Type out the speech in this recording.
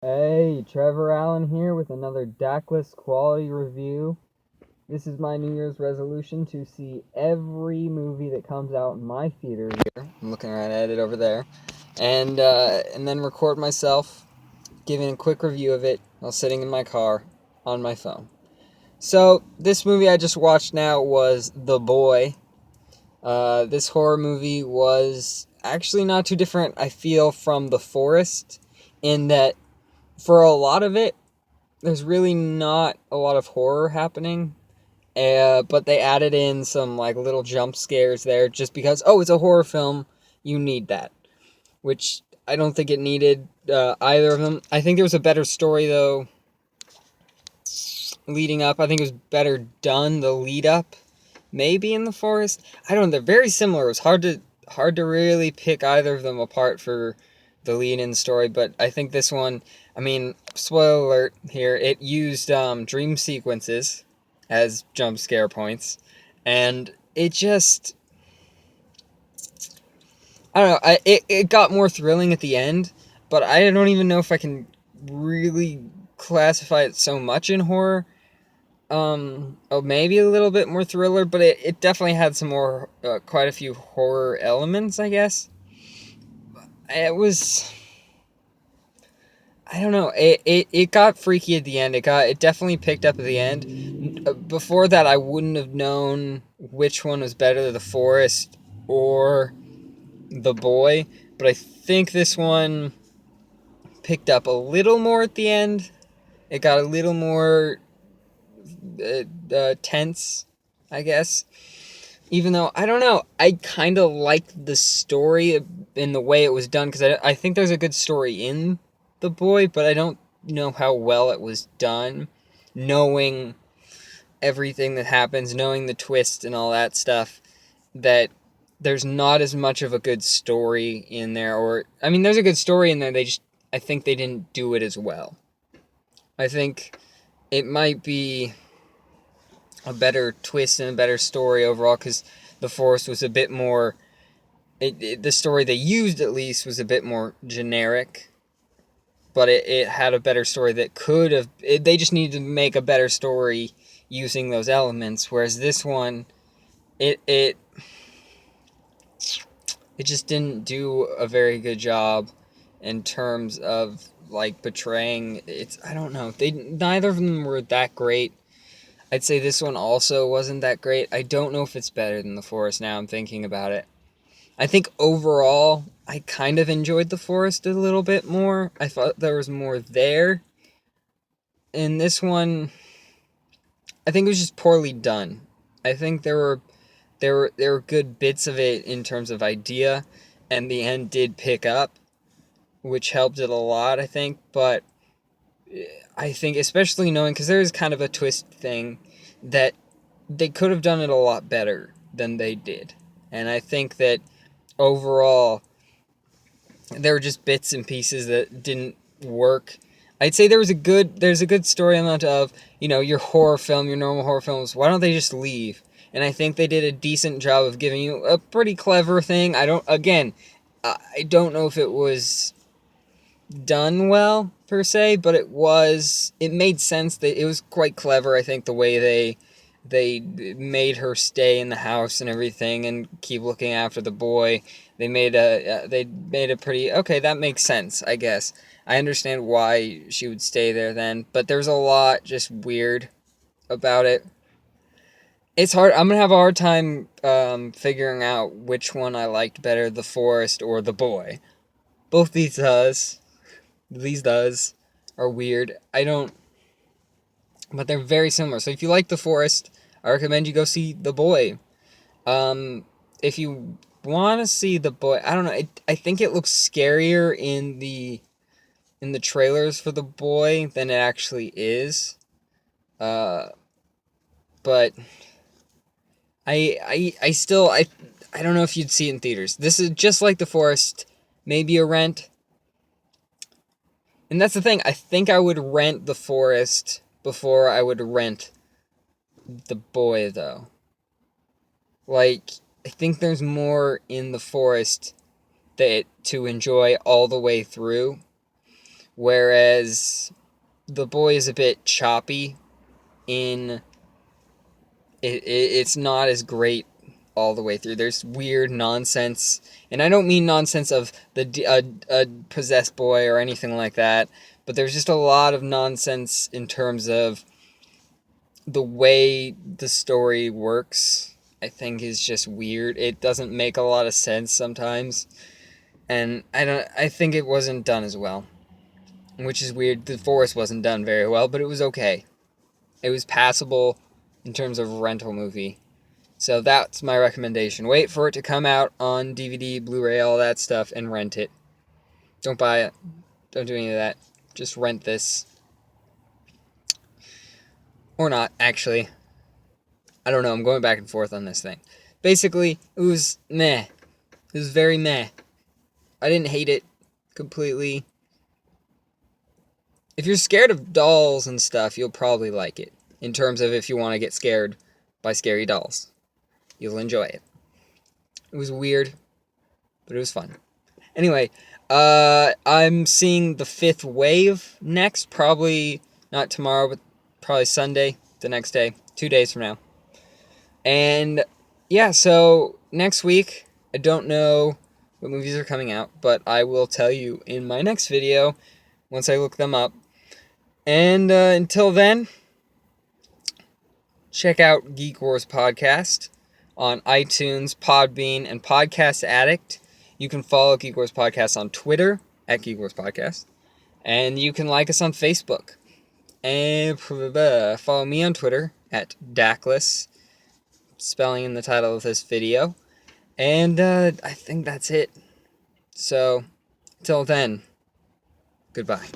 Hey, Trevor Allen here with another Daclus quality review. This is my New Year's resolution to see every movie that comes out in my theater here. I'm looking right at it over there, and then record myself giving a quick review of it while sitting in my car on my phone. So this movie I just watched now was The Boy. This horror movie was actually not too different, I feel, from The Forest, in that for a lot of it, there's really not a lot of horror happening. But they added in some like little jump scares there just because, oh, it's a horror film, you need that. Which I don't think it needed either of them. I think there was a better story though leading up. I think it was better done, the lead up, maybe in The Forest. I don't know, they're very similar. It was hard to really pick either of them apart for the lead-in story, but I think this one, I mean, spoiler alert here, it used dream sequences as jump scare points, and it just, I don't know, it got more thrilling at the end, but I don't even know if I can really classify it so much in horror. Oh, maybe a little bit more thriller, but it definitely had some more, quite a few horror elements, I guess. It was, I don't know, it got freaky at the end. It definitely picked up at the end. Before that, I wouldn't have known which one was better, The Forest or The Boy, but I think this one picked up a little more at the end. It got a little more tense, I guess. Even though, I don't know, I kind of liked the story in the way it was done, because I think there's a good story in The Boy, but I don't know how well it was done, knowing everything that happens, knowing the twist and all that stuff, that there's not as much of a good story in there, or, I mean, there's a good story in there, I think they didn't do it as well. I think it might be a better twist and a better story overall, because The Forest was a bit more, the story they used at least was a bit more generic, but it had a better story that could have, they just needed to make a better story using those elements, whereas this one, it it it just didn't do a very good job in terms of like portraying. It's, I don't know, they, neither of them were that great. I'd say this one also wasn't that great. I don't know if it's better than The Forest now I'm thinking about it. I think overall, I kind of enjoyed The Forest a little bit more. I thought there was more there. In this one, I think it was just poorly done. I think there were good bits of it in terms of idea, and the end did pick up, which helped it a lot, I think. But I think, especially knowing, because there is kind of a twist thing, that they could have done it a lot better than they did. And I think that overall, there were just bits and pieces that didn't work. I'd say there's a good story amount of, your horror film, your normal horror films, why don't they just leave? And I think they did a decent job of giving you a pretty clever thing. I don't know if it was done well per se, but it made sense. That it was quite clever, I think, the way they made her stay in the house and everything and keep looking after the boy. They made a pretty, okay, that makes sense, I guess. I understand why she would stay there then, but there's a lot just weird about it. It's hard. I'm gonna have a hard time figuring out which one I liked better, The Forest or The Boy. Both these does are weird. I don't, but they're very similar. So if you like The Forest, I recommend you go see The Boy. Um, if you want to see The Boy, I don't know. I think it looks scarier in the trailers for The Boy than it actually is. Uh, but I don't know if you'd see it in theaters. This is just like The Forest, maybe a rent. And that's the thing. I think I would rent The Forest before I would rent The Boy, though. Like, I think there's more in The Forest that to enjoy all the way through. whereas The Boy is a bit choppy in it's not as great all the way through. There's weird nonsense, and I don't mean nonsense of a possessed boy or anything like that, but there's just a lot of nonsense in terms of the way the story works. I think is just weird. It doesn't make a lot of sense sometimes, and I think it wasn't done as well, which is weird. The Forest wasn't done very well, but it was okay. It was passable in terms of rental movie. So that's my recommendation. Wait for it to come out on DVD, Blu-ray, all that stuff, and rent it. Don't buy it. Don't do any of that. Just rent this. Or not, actually. I don't know. I'm going back and forth on this thing. Basically, it was meh. It was very meh. I didn't hate it completely. If you're scared of dolls and stuff, you'll probably like it. In terms of if you want to get scared by scary dolls. You'll enjoy it. It was weird, but it was fun. Anyway, I'm seeing The Fifth Wave next. Probably not tomorrow, but probably Sunday, the next day. 2 days from now. And yeah, so next week, I don't know what movies are coming out, but I will tell you in my next video once I look them up. And until then, check out Geek Wars Podcast on iTunes, Podbean, and Podcast Addict. You can follow Geek Wars Podcast on Twitter at Geek Wars Podcast. And you can like us on Facebook. And follow me on Twitter at Daclus, spelling in the title of this video. And I think that's it. So, till then, goodbye.